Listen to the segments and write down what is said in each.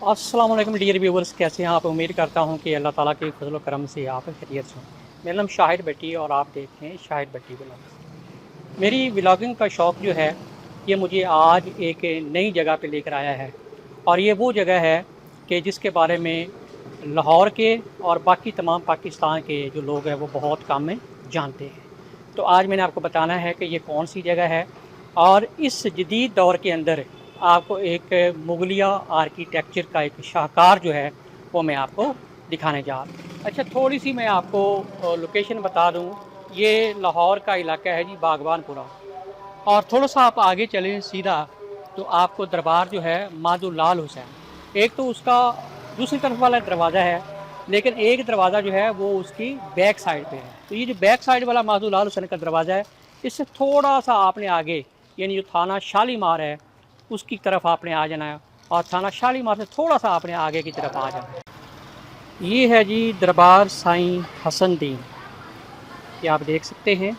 अस्सलाम वालेकुम dear viewers, कैसे हैं आप। उम्मीद करता हूं कि अल्लाह ताला के फजल करम से आप खैरियत से हों। मेरा नाम शाहिद भट्टी और आप देख रहे हैं शाहिद भट्टी व्लॉग्स। मेरी व्लॉगिंग का शौक़ जो है ये मुझे आज एक नई जगह पे लेकर आया है, और ये वो जगह है कि जिसके बारे में लाहौर के और बाकी तमाम पाकिस्तान के जो लोग हैं वो बहुत कम जानते हैं। तो आज मैंने आपको बताना है कि ये कौन सी जगह है, और इस जदीद दौर के अंदर आपको एक मुगलिया आर्किटेक्चर का एक शाहकार जो है वो मैं आपको दिखाने जा रहा हूँ। अच्छा, थोड़ी सी मैं आपको लोकेशन बता दूँ। ये लाहौर का इलाका है जी, बागबानपुरा। और थोड़ा सा आप आगे चलें सीधा तो आपको दरबार जो है मादुल लाल हुसैन, एक तो उसका दूसरी तरफ वाला दरवाज़ा है, लेकिन एक दरवाज़ा जो है वो उसकी बैक साइड पे है। तो ये जो बैक साइड वाला मादुल लाल हुसैन का दरवाज़ा है, इससे थोड़ा सा आपने आगे, यानी जो थाना शालीमार है उसकी तरफ आपने आ जाना है, और थाना शालीमार से थोड़ा सा आपने आगे की तरफ आ जाना है। ये है जी दरबार साईं हसन दीन, ये आप देख सकते हैं।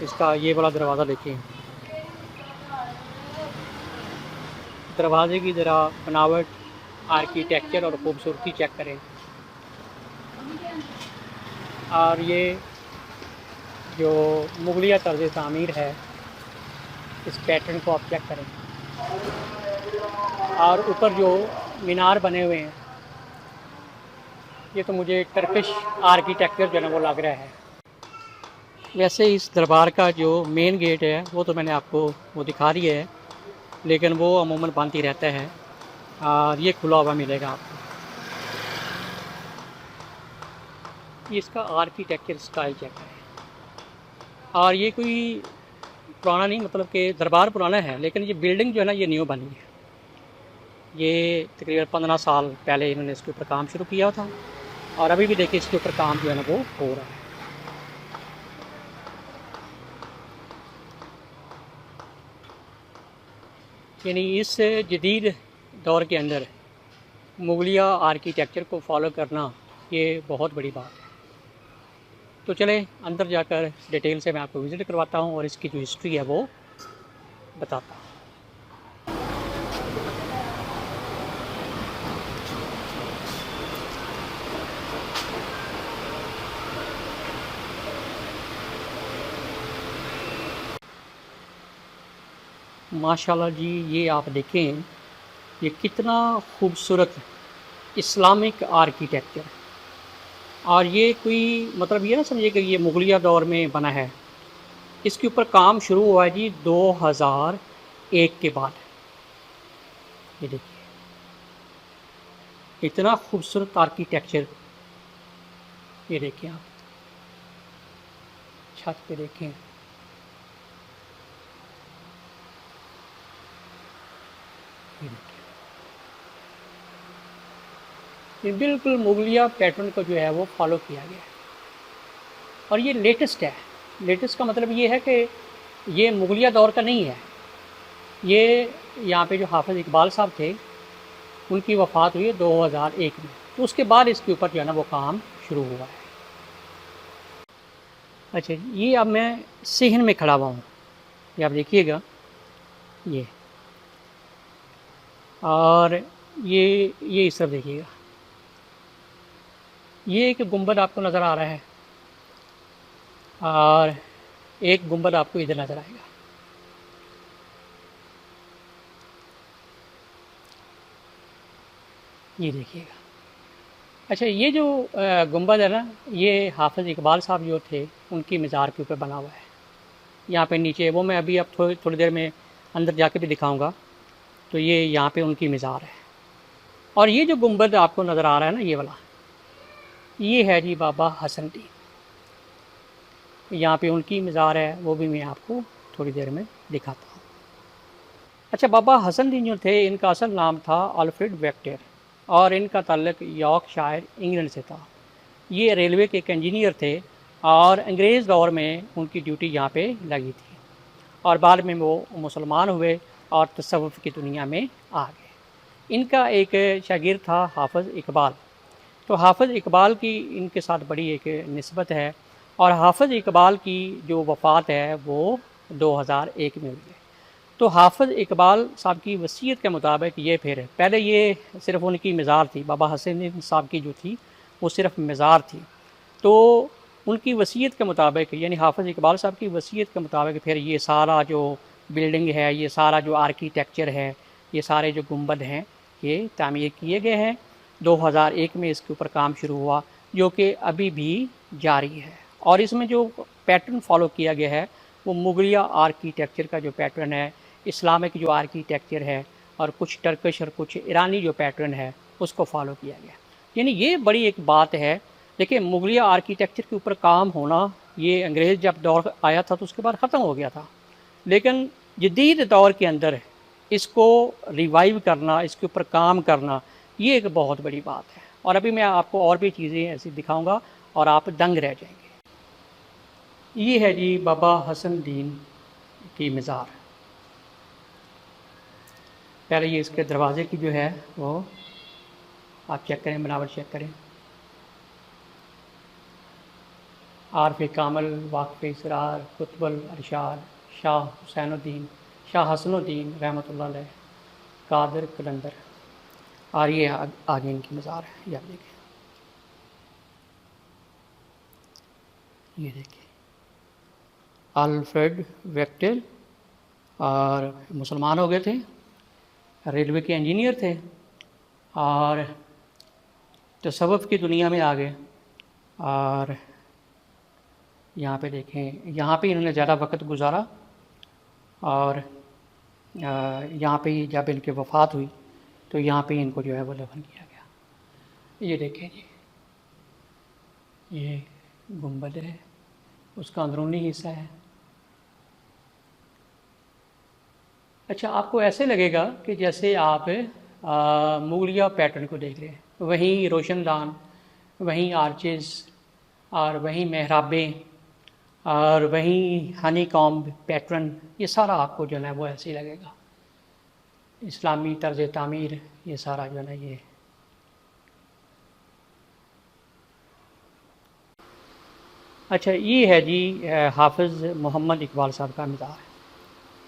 इसका ये वाला दरवाज़ा देखिए, दरवाजे की ज़रा बनावट, आर्किटेक्चर और ख़ूबसूरती चेक करें। और ये जो मुगलिया तर्ज़ तामीर है, इस पैटर्न को आप चेक करें। और ऊपर जो मीनार बने हुए हैं, ये तो मुझे टर्किश आर्किटेक्चर जो है वो लग रहा है। वैसे इस दरबार का जो मेन गेट है वो तो मैंने आपको वो दिखा रही है, लेकिन वो अमूमन बंद ही रहता है, और ये खुला हुआ मिलेगा आपको। ये इसका आर्किटेक्चर स्टाइल चेक है। और ये कोई पुराना नहीं, मतलब कि दरबार पुराना है, लेकिन ये बिल्डिंग जो है ना ये न्यू बनी है। ये तकरीबन 15 साल पहले इन्होंने इसके ऊपर काम शुरू किया था, और अभी भी देखिए इसके ऊपर काम जो है ना वो हो रहा है। यानी इस जदीद दौर के अंदर मुगलिया आर्किटेक्चर को फॉलो करना ये बहुत बड़ी बात है। तो चलें अंदर जाकर डिटेल से मैं आपको विज़िट करवाता हूँ और इसकी जो हिस्ट्री है वो बताता हूँ। माशाल्लाह जी, ये आप देखें ये कितना खूबसूरत इस्लामिक आर्किटेक्चर। और ये कोई मतलब ये ना समझिए कि ये मुगलिया दौर में बना है। इसके ऊपर काम शुरू हुआ है जी 2001 के बाद। ये देखिए इतना खूबसूरत आर्किटेक्चर। ये देखिए आप छत पे देखें, ये देखिए ये बिल्कुल मुगलिया पैटर्न को जो है वो फॉलो किया गया है, और ये लेटेस्ट है। लेटेस्ट का मतलब ये है कि ये मुगलिया दौर का नहीं है। ये यहाँ पे जो हाफ़िज़ इकबाल साहब थे उनकी वफ़ात हुई है 2001 में, तो उसके बाद इसके ऊपर जो है ना वो काम शुरू हुआ है। अच्छा, ये अब मैं सिहन में खड़ा हुआ हूँ, ये आप देखिएगा ये। और ये इस तरफ देखिएगा, ये एक गुंबद आपको नज़र आ रहा है, और एक गुंबद आपको इधर नज़र आएगा। ये देखिएगा। अच्छा, ये जो गुंबद है ना, ये हाफ़िज़ इकबाल साहब जो थे उनकी मज़ार के ऊपर बना हुआ है। यहाँ पे नीचे वो मैं अभी अब थोड़ी देर में अंदर जाके भी दिखाऊंगा। तो ये यहाँ पे उनकी मज़ार है। और ये जो गुंबद आपको नज़र आ रहा है ना, ये वाला, ये है जी बाबा हसन दीन। यहाँ पे उनकी मज़ार है, वो भी मैं आपको थोड़ी देर में दिखाता हूँ। अच्छा, बाबा हसन दीन जो थे इनका असल नाम था अल्फ्रेड वेक्टर, और इनका ताल्लुक़ यॉर्कशायर इंग्लैंड से था। ये रेलवे के एक इंजीनियर थे, और अंग्रेज़ दौर में उनकी ड्यूटी यहाँ पे लगी थी, और बाद में वो मुसलमान हुए और तसव्वुफ़ की दुनिया में आ गए। इनका एक शागिर्द था हाफ़िज़ इकबाल। तो हाफ़िज़ इकबाल की इनके साथ बड़ी एक निस्बत है, और हाफ़िज़ इकबाल की जो वफ़ात है वो 2001 में हुई है। तो हाफ़िज़ इकबाल साहब की वसीयत के मुताबिक ये फिर पहले ये सिर्फ़ उनकी मज़ार थी, बाबा हसन साहब की जो थी वो सिर्फ़ मज़ार थी। तो उनकी वसीयत के मुताबिक यानी हाफ़िज़ इकबाल साहब की वसीयत के मुताबिक फिर ये सारा जो बिल्डिंग है, ये सारा जो आर्किटेक्चर है, ये सारे जो गुंबद हैं, ये तामीर किए गए हैं। 2001 में इसके ऊपर काम शुरू हुआ, जो कि अभी भी जारी है। और इसमें जो पैटर्न फ़ॉलो किया गया है वो मुग़लिया आर्किटेक्चर का जो पैटर्न है, इस्लामिक जो आर्किटेक्चर है और कुछ टर्किश और कुछ ईरानी जो पैटर्न है उसको फ़ॉलो किया गया। यानी ये बड़ी एक बात है। देखिए, मुग़लिया आर्किटेक्चर के ऊपर काम होना ये अंग्रेज़ जब दौर आया था तो उसके बाद ख़त्म हो गया था, लेकिन जदीद दौर के अंदर इसको रिवाइव करना, इसके ऊपर काम करना, ये एक बहुत बड़ी बात है। और अभी मैं आपको और भी चीज़ें ऐसी दिखाऊंगा और आप दंग रह जाएंगे। ये है जी बाबा हसन दीन की मज़ार। पहले ये इसके दरवाज़े की जो है वो आप चेक करें, बनावट चेक करें। आरफ कामल, वाक़फ़ इसरार, कुतुबुल अरशाद, शाह हुसैनुद्दीन, शाह हसनुद्दीन रहमतुल्लाह अलैह, कादिर कलंदर। और ये आगे इनकी मज़ार है, ये आप देखें, ये देखिए अल्फ्रेड वेक्टेल, और मुसलमान हो गए थे, रेलवे के इंजीनियर थे और तसव्वुफ़ की दुनिया में आ गए। और यहाँ पे देखें, यहाँ पे इन्होंने ज़्यादा वक्त गुजारा और यहाँ पे ही जब इनकी वफ़ात हुई तो यहाँ पे इनको जो है वो दफन किया गया। ये देखें जी, ये गुंबद है, उसका अंदरूनी हिस्सा है। अच्छा, आपको ऐसे लगेगा कि जैसे आप मुग़लिया पैटर्न को देख रहे हैं, वहीं रोशनदान, वहीं आर्चेज़ और वहीं मेहराबें और वहीं हनी कॉम्ब पैटर्न, ये सारा आपको जो है वो ऐसे ही लगेगा। इस्लामी तर्ज़ तामीर, ये सारा जो है ना ये। अच्छा, ये है जी हाफ़िज़ मोहम्मद इकबाल साहब का मज़ार।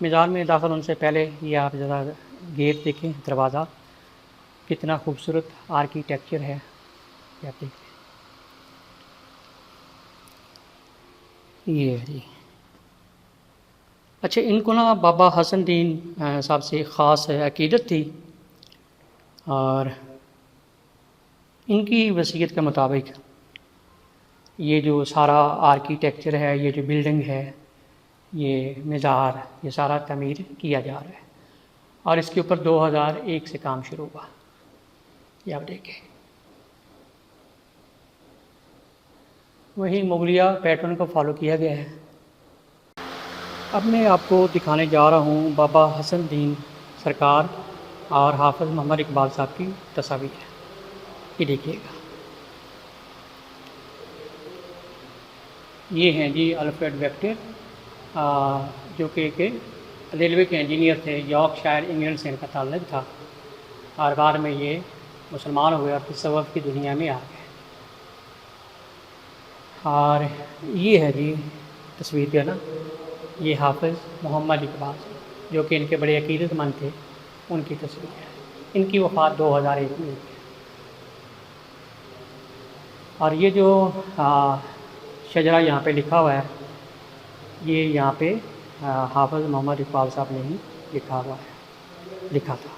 मज़ार में दाखिल होने से पहले ये आप ज़रा गेट देखें, दरवाज़ा कितना खूबसूरत आर्किटेक्चर है, ये आप देखें। ये है जी। अच्छा, इनको ना बाबा हसन दीन साहब से ख़ास अक़ीदत थी और इनकी वसीयत के मुताबिक ये जो सारा आर्किटेक्चर है, ये जो बिल्डिंग है, ये मज़ार, ये सारा तमीर किया जा रहा है और इसके ऊपर 2001 से काम शुरू हुआ, ये आप देखें। वही मुग़लिया पैटर्न को फॉलो किया गया है। अब मैं आपको दिखाने जा रहा हूँ बाबा हसन दीन सरकार और हाफ़िज़ मोहम्मद इकबाल साहब की तस्वीर है, ये देखिएगा। ये हैं जी अल्फ्रेड वेक्टर, जो कि रेलवे के इंजीनियर थे, यॉर्कशायर इंग्लैंड से इनका ताल्लुक़ था और बाद में ये मुसलमान हो गए और तसव्वुफ़ की दुनिया में आ गए। और ये है जी तस्वीर जो है ना, ये हाफ़िज़ मोहम्मद इकबाल जो कि इनके बड़े अक़ीदतमंद थे, उनकी तस्वीर है। इनकी वफ़ात 2001 में हुई। और ये जो शजरा यहाँ पे लिखा हुआ है, ये यहाँ पे हाफ़िज़ मोहम्मद इकबाल साहब ने ही लिखा था।